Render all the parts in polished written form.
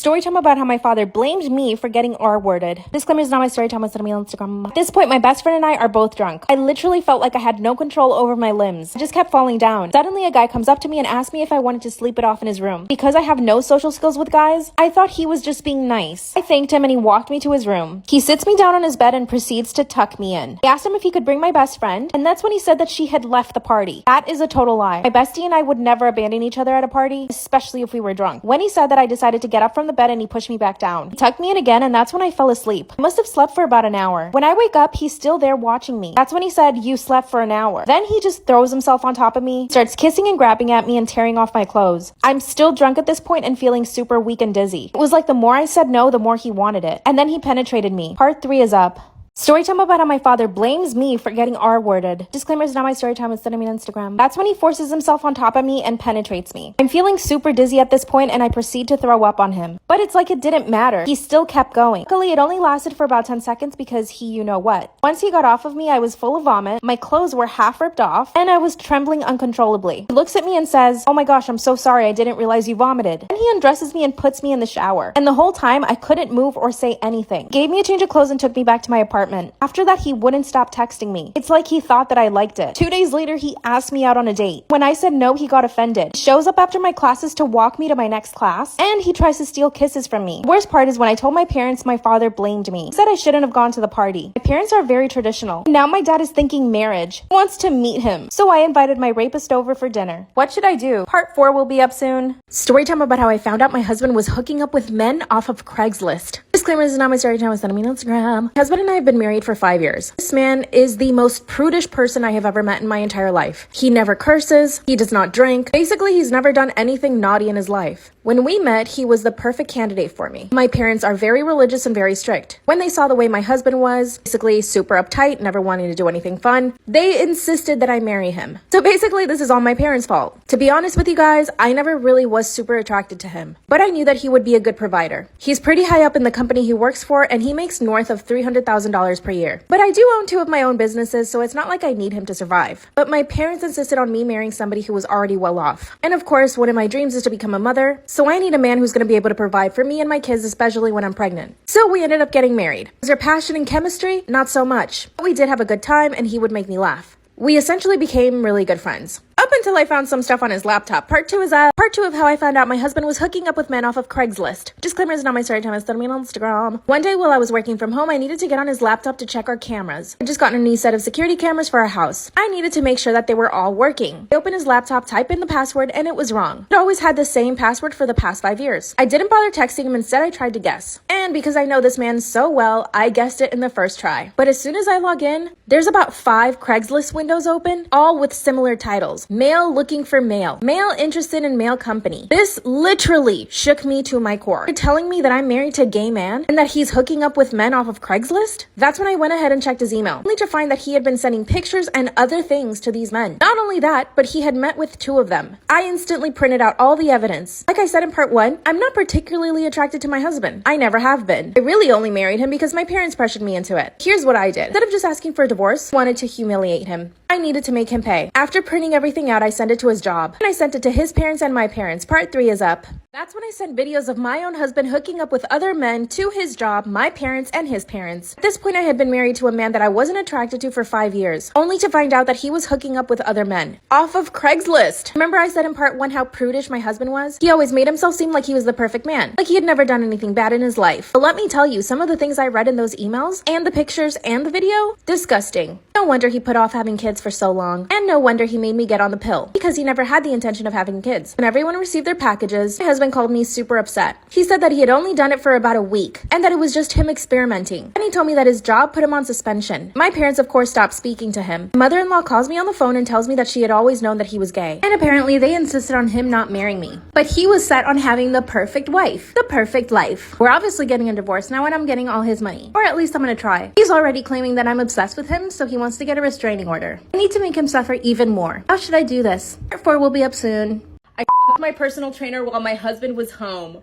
Story time about how my father blamed me for getting R-worded. Disclaimer is not my story time, it's on Instagram. At this point, my best friend and I are both drunk. I literally felt like I had no control over my limbs. I just kept falling down. Suddenly, a guy comes up to me and asks me if I wanted to sleep it off in his room. Because I have no social skills with guys, I thought he was just being nice. I thanked him and he walked me to his room. He sits me down on his bed and proceeds to tuck me in. I asked him if he could bring my best friend, and that's when he said that she had left the party. That is a total lie. My bestie and I would never abandon each other at a party, especially if we were drunk. When he said that, I decided to get up from the bed and he pushed me back down. He tucked me in again, and that's when I fell asleep. I must have slept for about an hour. When I wake up, he's still there watching me. That's when he said, "You slept for an hour." Then he just throws himself on top of me, starts kissing and grabbing at me and tearing off my clothes. I'm still drunk at this point and feeling super weak and dizzy. It was like the more I said no, the more he wanted it. And then he penetrated me. Part 3 is up. Storytime about how my father blames me for getting R-worded. Disclaimer is not my storytime, it's on Instagram. That's when he forces himself on top of me and penetrates me. I'm feeling super dizzy at this point and I proceed to throw up on him. But it's like it didn't matter. He still kept going. Luckily, it only lasted for about 10 seconds because he you know what. Once he got off of me, I was full of vomit, my clothes were half ripped off, and I was trembling uncontrollably. He looks at me and says, "Oh my gosh, I'm so sorry, I didn't realize you vomited." And he undresses me and puts me in the shower. And the whole time, I couldn't move or say anything. He gave me a change of clothes and took me back to my apartment. After that, he wouldn't stop texting me. It's like he thought that I liked it. 2 days later, he asked me out on a date. When I said no, he got offended. He shows up after my classes to walk me to my next class, and he tries to steal kisses from me. The worst part is when I told my parents, my father blamed me. He said I shouldn't have gone to the party. My parents are very traditional. Now my dad is thinking marriage. He wants to meet him. So I invited my rapist over for dinner. What should I do? Part 4 will be up soon. Storytime about how I found out my husband was hooking up with men off of Craigslist. Disclaimer, this is not my storytime, it's on Instagram. My husband and I have been married for 5 years. This man is the most prudish person I have ever met in my entire life. He never curses. He does not drink. Basically, he's never done anything naughty in his life. When we met, he was the perfect candidate for me. My parents are very religious and very strict. When they saw the way my husband was, basically super uptight, never wanting to do anything fun, they insisted that I marry him. So basically, this is all my parents' fault. To be honest with you guys, I never really was super attracted to him, but I knew that he would be a good provider. He's pretty high up in the company he works for, and he makes north of $300,000 per year. But I do own 2 of my own businesses, so it's not like I need him to survive. But my parents insisted on me marrying somebody who was already well off. And of course, one of my dreams is to become a mother, so I need a man who's going to be able to provide for me and my kids, especially when I'm pregnant. So we ended up getting married. Was there passion and chemistry? Not so much. But we did have a good time, and he would make me laugh. We essentially became really good friends. Up until I found some stuff on his laptop. Part 2 is Part 2 of how I found out my husband was hooking up with men off of Craigslist. Disclaimer is not my story time, it's on Instagram. One day while I was working from home, I needed to get on his laptop to check our cameras. I just gotten a new set of security cameras for our house. I needed to make sure that they were all working. I opened his laptop, typed in the password, and it was wrong. It always had the same password for the past 5 years. I didn't bother texting him, instead I tried to guess. And because I know this man so well, I guessed it in the first try. But as soon as I log in, there's about 5 Craigslist windows open, all with similar titles. Male looking for male. Male interested in male company. This literally shook me to my core. You're telling me that I'm married to a gay man and that he's hooking up with men off of Craigslist? That's when I went ahead and checked his email, only to find that he had been sending pictures and other things to these men. Not only that, but he had met with 2 of them. I instantly printed out all the evidence. Like I said in part 1, I'm not particularly attracted to my husband. I never have been. I really only married him because my parents pressured me into it. Here's what I did. Instead of just asking for a divorce, I wanted to humiliate him. I needed to make him pay. After printing everything out, I sent it to his job. And I sent it to his parents and my parents. Part 3 is up. That's when I sent videos of my own husband hooking up with other men to his job, my parents, and his parents. At this point, I had been married to a man that I wasn't attracted to for 5 years, only to find out that he was hooking up with other men off of Craigslist. Remember I said in part 1 how prudish my husband was? He always made himself seem like he was the perfect man, like he had never done anything bad in his life. But let me tell you, some of the things I read in those emails, and the pictures, and the video, disgusting. No wonder he put off having kids for so long, and no wonder he made me get on the pill, because he never had the intention of having kids. When everyone received their packages, my husband called me super upset. He said that he had only done it for about a week, and that it was just him experimenting. And he told me that his job put him on suspension. My parents, of course, stopped speaking to him. My mother-in-law calls me on the phone and tells me that she had always known that he was gay. And apparently they insisted on him not marrying me. But he was set on having the perfect wife. The perfect life. We're obviously getting a divorce now, and I'm getting all his money. Or at least I'm gonna try. He's already claiming that I'm obsessed with him, so he wants to get a restraining order. I need to make him suffer even more. How should I do this? Part 4 will be up soon. I f***ed my personal trainer while my husband was home.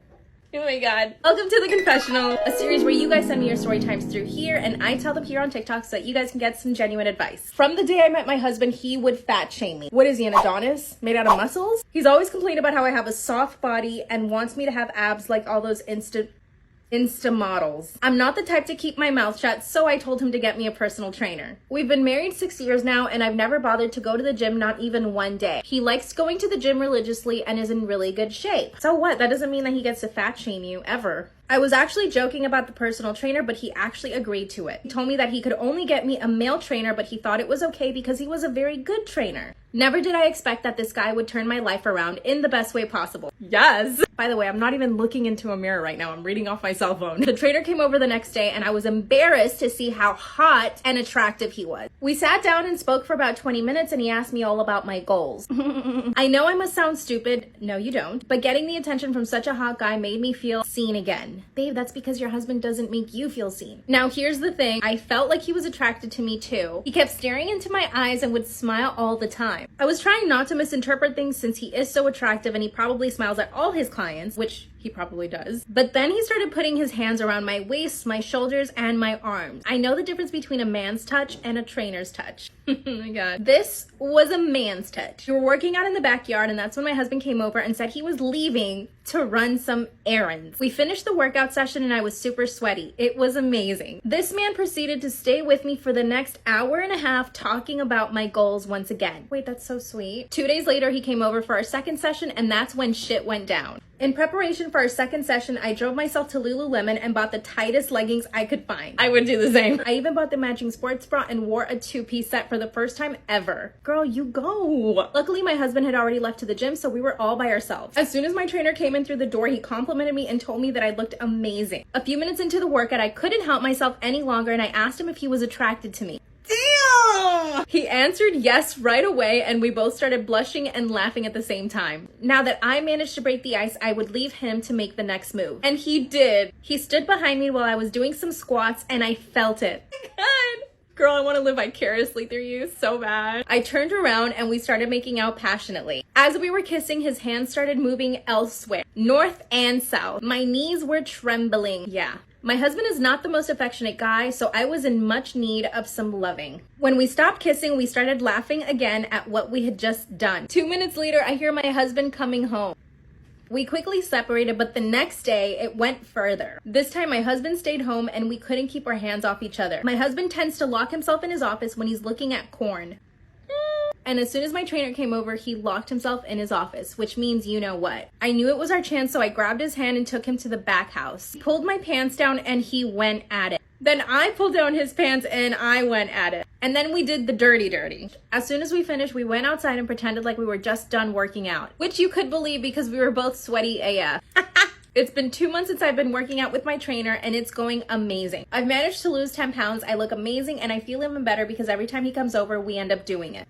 Oh my god. Welcome to The Confessional, a series where you guys send me your story times through here and I tell them here on TikTok so that you guys can get some genuine advice. From the day I met my husband, he would fat shame me. What is he, an Adonis? Made out of muscles? He's always complained about how I have a soft body and wants me to have abs like all those Insta models. I'm not the type to keep my mouth shut, so I told him to get me a personal trainer. We've been married 6 years now, and I've never bothered to go to the gym, not even one day. He likes going to the gym religiously and is in really good shape. So what? That doesn't mean that he gets to fat shame you, ever. I was actually joking about the personal trainer, but he actually agreed to it. He told me that he could only get me a male trainer, but he thought it was okay because he was a very good trainer. Never did I expect that this guy would turn my life around in the best way possible. Yes! By the way, I'm not even looking into a mirror right now. I'm reading off my cell phone. The trainer came over the next day and I was embarrassed to see how hot and attractive he was. We sat down and spoke for about 20 minutes and he asked me all about my goals. I know I must sound stupid. No, you don't. But getting the attention from such a hot guy made me feel seen again. Babe, that's because your husband doesn't make you feel seen. Now, here's the thing. I felt like he was attracted to me too. He kept staring into my eyes and would smile all the time. I was trying not to misinterpret things since he is so attractive and he probably smiles at all his clients, which he probably does. But then he started putting his hands around my waist, my shoulders, and my arms. I know the difference between a man's touch and a trainer's touch. Oh my god. This was a man's touch. We were working out in the backyard and that's when my husband came over and said he was leaving to run some errands. We finished the workout session and I was super sweaty. It was amazing. This man proceeded to stay with me for the next hour and a half talking about my goals once again. Wait, that's so sweet. 2 days later, he came over for our second session and that's when shit went down. In preparation for our second session, I drove myself to Lululemon and bought the tightest leggings I could find. I would do the same. I even bought the matching sports bra and wore a two-piece set for the first time ever. Girl, you go. Luckily, my husband had already left to the gym, so we were all by ourselves. As soon as my trainer came in through the door, he complimented me and told me that I looked amazing. A few minutes into the workout, I couldn't help myself any longer and I asked him if he was attracted to me. Damn! He answered yes right away and we both started blushing and laughing at the same time. Now that I managed to break the ice, I would leave him to make the next move. And he did. He stood behind me while I was doing some squats and I felt it. God. Girl, I want to live vicariously through you so bad. I turned around and we started making out passionately. As we were kissing, his hands started moving elsewhere, north and south. My knees were trembling. Yeah. My husband is not the most affectionate guy, so I was in much need of some loving. When we stopped kissing, we started laughing again at what we had just done. 2 minutes later, I hear my husband coming home. We quickly separated, but the next day it went further. This time my husband stayed home and we couldn't keep our hands off each other. My husband tends to lock himself in his office when he's looking at corn. And as soon as my trainer came over, he locked himself in his office, which means you know what. I knew it was our chance, so I grabbed his hand and took him to the back house. He pulled my pants down and he went at it. Then I pulled down his pants and I went at it. And then we did the dirty. As soon as we finished, we went outside and pretended like we were just done working out, which you could believe because we were both sweaty AF. It's been 2 months since I've been working out with my trainer and it's going amazing. I've managed to lose 10 pounds. I look amazing and I feel even better because every time he comes over, we end up doing it.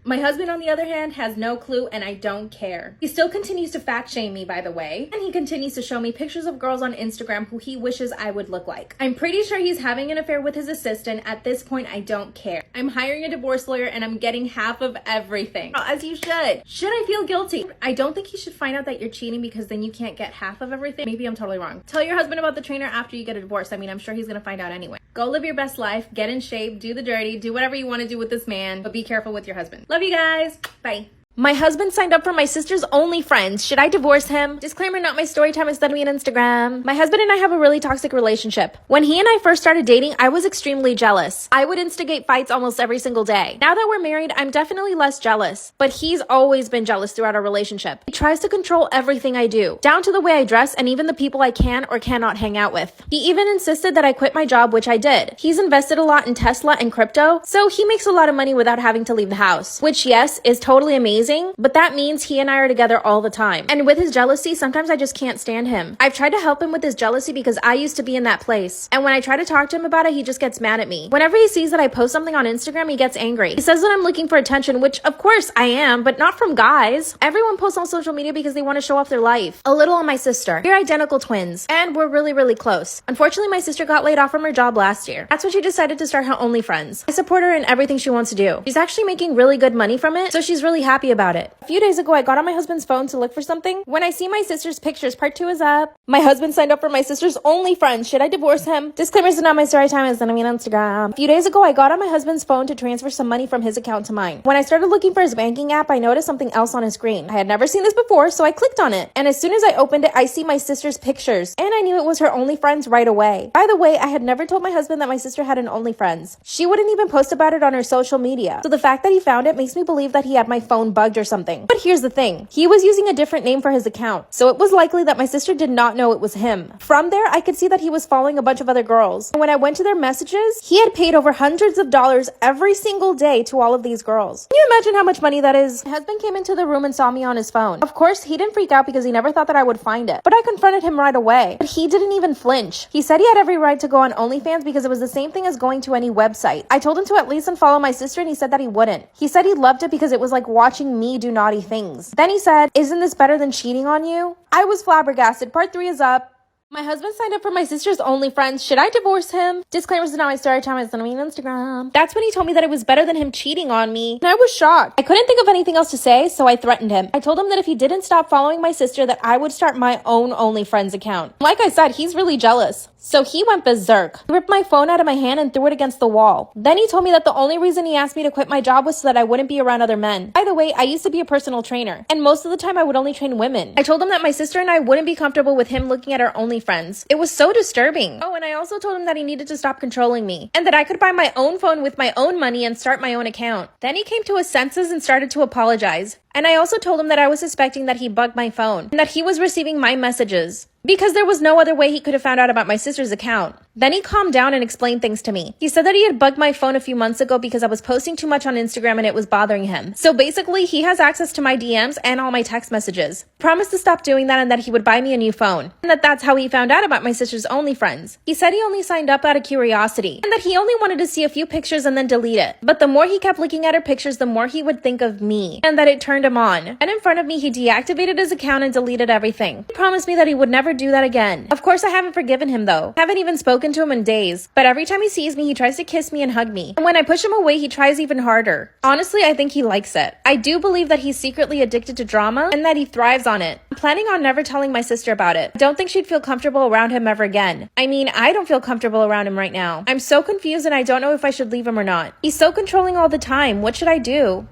My husband, on the other hand, has no clue and I don't care. He still continues to fat shame me, by the way, and he continues to show me pictures of girls on Instagram who he wishes I would look like. I'm pretty sure he's having an affair with his assistant. At this point, I don't care. I'm hiring a divorce lawyer and I'm getting half of everything. As you should. Should I feel guilty? I don't think he should find out that you're cheating because then you can't get half of everything. Maybe I'm totally wrong. Tell your husband about the trainer after you get a divorce. I mean, I'm sure he's gonna find out anyway. Go live your best life, get in shape, do the dirty, do whatever you want to do with this man, but be careful with your husband. Love you guys. Bye. My husband signed up for my sister's OnlyFriends. Should I divorce him? Disclaimer, not my Storytime, instead me on Instagram. My husband and I have a really toxic relationship. When he and I first started dating, I was extremely jealous. I would instigate fights almost every single day. Now that we're married, I'm definitely less jealous. But he's always been jealous throughout our relationship. He tries to control everything I do, down to the way I dress and even the people I can or cannot hang out with. He even insisted that I quit my job, which I did. He's invested a lot in Tesla and crypto, so he makes a lot of money without having to leave the house. Which, yes, is totally amazing. But that means he and I are together all the time. And with his jealousy, sometimes I just can't stand him. I've tried to help him with his jealousy because I used to be in that place. And when I try to talk to him about it, he just gets mad at me. Whenever he sees that I post something on Instagram, he gets angry. He says that I'm looking for attention, which of course I am, but not from guys. Everyone posts on social media because they want to show off their life. A little on my sister. We're identical twins. And we're really, really close. Unfortunately, my sister got laid off from her job last year. That's when she decided to start her OnlyFriends. I support her in everything she wants to do. She's actually making really good money from it, so she's really happy happy about it. A few days ago, I got on my husband's phone to look for something. When I see my sister's pictures, part 2 is up. My husband signed up for my sister's OnlyFriends. Should I divorce him? Disclaimers are not my story time. It's gonna be on Instagram. A few days ago, I got on my husband's phone to transfer some money from his account to mine. When I started looking for his banking app, I noticed something else on his screen. I had never seen this before, so I clicked on it. And as soon as I opened it, I see my sister's pictures. And I knew it was her OnlyFriends right away. By the way, I had never told my husband that my sister had an OnlyFriends. She wouldn't even post about it on her social media. So the fact that he found it makes me believe that he had my phone bugged or something. But here's the thing. He was using a different name for his account. So it was likely that my sister did not know it was him. From there, I could see that he was following a bunch of other girls. And when I went to their messages, he had paid over hundreds of dollars every single day to all of these girls. Can you imagine how much money that is? My husband came into the room and saw me on his phone. Of course, he didn't freak out because he never thought that I would find it. But I confronted him right away. But he didn't even flinch. He said he had every right to go on OnlyFans because it was the same thing as going to any website. I told him to at least unfollow my sister and he said that he wouldn't. He said he loved it because it was like watching me do naughty things. Then he said, "Isn't this better than cheating on you?" I was flabbergasted. Part 3 is up. My husband signed up for my sister's OnlyFriends. Should I divorce him? Disclaimers is not my story time. It's gonna be on Instagram. That's when he told me that it was better than him cheating on me. And I was shocked. I couldn't think of anything else to say, so I threatened him. I told him that if he didn't stop following my sister, that I would start my own OnlyFriends account. Like I said, he's really jealous. So he went berserk. He ripped my phone out of my hand and threw it against the wall. Then he told me that the only reason he asked me to quit my job was so that I wouldn't be around other men. By the way, I used to be a personal trainer, and most of the time I would only train women. I told him that my sister and I wouldn't be comfortable with him looking at our OnlyFriends. It was so disturbing. Oh, and I also told him that he needed to stop controlling me, and that I could buy my own phone with my own money and start my own account. Then he came to his senses and started to apologize. And I also told him that I was suspecting that he bugged my phone, and that he was receiving my messages, because there was no other way he could have found out about my sister's account. Then he calmed down and explained things to me. He said that he had bugged my phone a few months ago because I was posting too much on Instagram and it was bothering him. So basically, he has access to my DMs and all my text messages. Promised to stop doing that and that he would buy me a new phone. And that's how he found out about my sister's OnlyFriends. He said he only signed up out of curiosity, and that he only wanted to see a few pictures and then delete it. But the more he kept looking at her pictures, the more he would think of me, and that it turned him on. And in front of me, he deactivated his account and deleted everything. He promised me that he would never do that again. Of course, I haven't forgiven him though. I haven't even spoken to him in days. But every time he sees me, he tries to kiss me and hug me. And when I push him away, he tries even harder. Honestly, I think he likes it. I do believe that he's secretly addicted to drama and that he thrives on it. I'm planning on never telling my sister about it. I don't think she'd feel comfortable around him ever again. I mean, I don't feel comfortable around him right now. I'm so confused and I don't know if I should leave him or not. He's so controlling all the time. What should I do?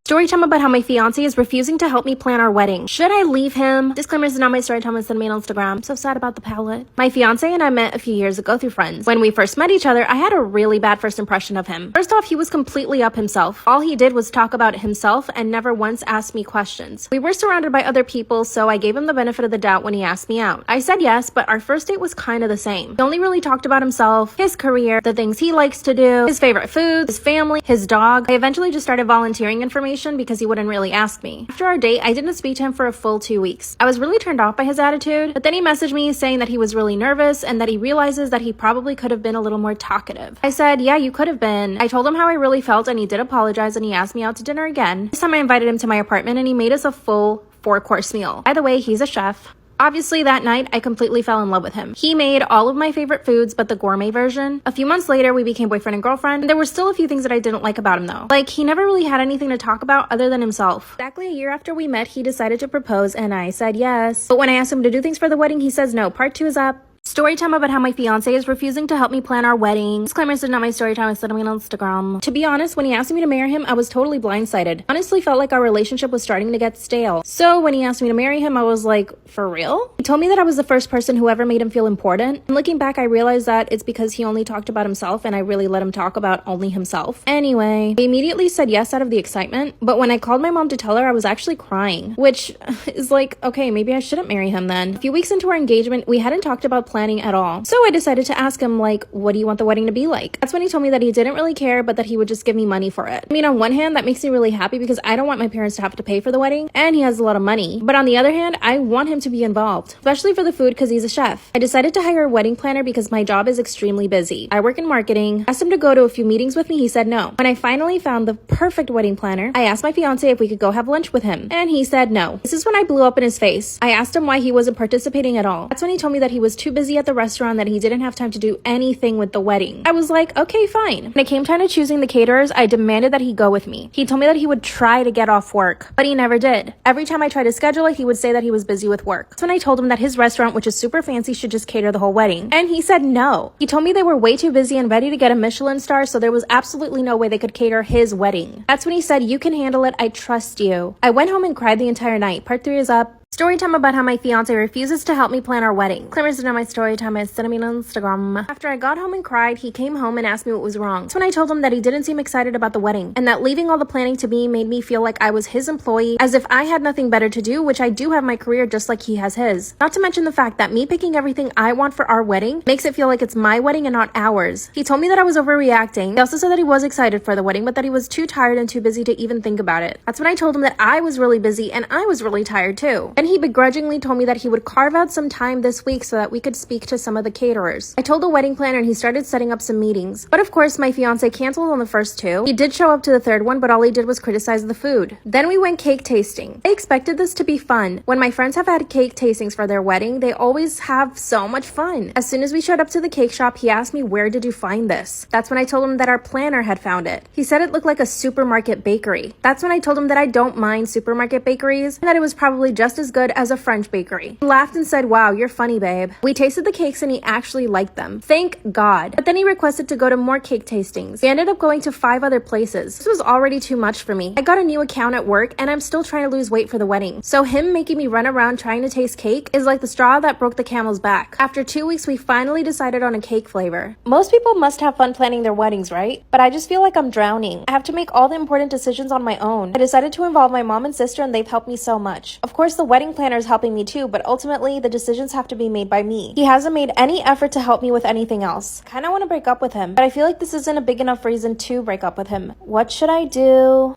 Story time about how my fiance is refusing to help me plan our wedding. Should I leave him? Disclaimers is not my story time. It's on Instagram. I'm so sad about the palette. My fiance and I met a few years ago through friends. When we first met each other, I had a really bad first impression of him. First off, he was completely up himself. All he did was talk about himself and never once asked me questions. We were surrounded by other people, so I gave him the benefit of the doubt when he asked me out. I said yes, but our first date was kind of the same. He only really talked about himself, his career, the things he likes to do, his favorite foods, his family, his dog. I eventually just started volunteering information because he wouldn't really ask me. After our date, I didn't speak to him for a full 2 weeks. I was really turned off by his attitude, but then he messaged me saying that he was really nervous and that he realizes that he probably could have been a little more talkative. I said, yeah, you could have been. I told him how I really felt and he did apologize and he asked me out to dinner again. This time I invited him to my apartment and he made us a full 4-course meal. By the way, he's a chef. Obviously, that night, I completely fell in love with him. He made all of my favorite foods, but the gourmet version. A few months later, we became boyfriend and girlfriend. There were still a few things that I didn't like about him, though. Like, he never really had anything to talk about other than himself. Exactly a year after we met, he decided to propose, and I said yes. But when I asked him to do things for the wedding, he says no. Part 2 is up. Story time about how my fiance is refusing to help me plan our wedding. Disclaimer, this is not my story time. I said I'm on Instagram. To be honest, when he asked me to marry him, I was totally blindsided. Honestly, felt like our relationship was starting to get stale. So when he asked me to marry him, I was like, for real? He told me that I was the first person who ever made him feel important. And looking back, I realized that it's because he only talked about himself and I really let him talk about only himself. Anyway, I immediately said yes out of the excitement. But when I called my mom to tell her, I was actually crying, which is like, okay, maybe I shouldn't marry him then. A few weeks into our engagement, we hadn't talked about planning at all. So I decided to ask him, like, what do you want the wedding to be like? That's when he told me that he didn't really care, but that he would just give me money for it. I mean, on one hand, that makes me really happy because I don't want my parents to have to pay for the wedding, and he has a lot of money. But on the other hand, I want him to be involved, especially for the food because he's a chef. I decided to hire a wedding planner because my job is extremely busy. I work in marketing. Asked him to go to a few meetings with me. He said no. When I finally found the perfect wedding planner, I asked my fiance if we could go have lunch with him, and he said no. This is when I blew up in his face. I asked him why he wasn't participating at all. That's when he told me that he was too busy busy at the restaurant that he didn't have time to do anything with the wedding. I was like, okay, fine. When it came time to choosing the caterers, I demanded that he go with me. He told me that he would try to get off work, but he never did. Every time I tried to schedule it, he would say that he was busy with work. That's when I told him that his restaurant, which is super fancy, should just cater the whole wedding. And he said no. He told me they were way too busy and ready to get a Michelin star, so there was absolutely no way they could cater his wedding. That's when he said, you can handle it, I trust you. I went home and cried the entire night. Part 3 is up. Story time about how my fiance refuses to help me plan our wedding. Claimers to know my story time is sending me on Instagram. After I got home and cried, he came home and asked me what was wrong. That's when I told him that he didn't seem excited about the wedding, and that leaving all the planning to me made me feel like I was his employee, as if I had nothing better to do, which I do have my career just like he has his. Not to mention the fact that me picking everything I want for our wedding makes it feel like it's my wedding and not ours. He told me that I was overreacting. He also said that he was excited for the wedding, but that he was too tired and too busy to even think about it. That's when I told him that I was really busy and I was really tired too. And he begrudgingly told me that he would carve out some time this week so that we could speak to some of the caterers. I told the wedding planner and he started setting up some meetings. But of course, my fiance canceled on the first 2. He did show up to the 3rd one, but all he did was criticize the food. Then we went cake tasting. I expected this to be fun. When my friends have had cake tastings for their wedding, they always have so much fun. As soon as we showed up to the cake shop, he asked me, where did you find this? That's when I told him that our planner had found it. He said it looked like a supermarket bakery. That's when I told him that I don't mind supermarket bakeries and that it was probably just as good as a French bakery. He laughed and said, wow, you're funny, babe. We tasted the cakes and he actually liked them. Thank God. But then he requested to go to more cake tastings. We ended up going to 5 other places. This was already too much for me. I got a new account at work and I'm still trying to lose weight for the wedding. So him making me run around trying to taste cake is like the straw that broke the camel's back. After 2 weeks, we finally decided on a cake flavor. Most people must have fun planning their weddings, right? But I just feel like I'm drowning. I have to make all the important decisions on my own. I decided to involve my mom and sister and they've helped me so much. Of course, the wedding planner is helping me too, but ultimately the decisions have to be made by me. He hasn't made any effort to help me with anything else. I kinda wanna break up with him, but I feel like this isn't a big enough reason to break up with him. What should I do?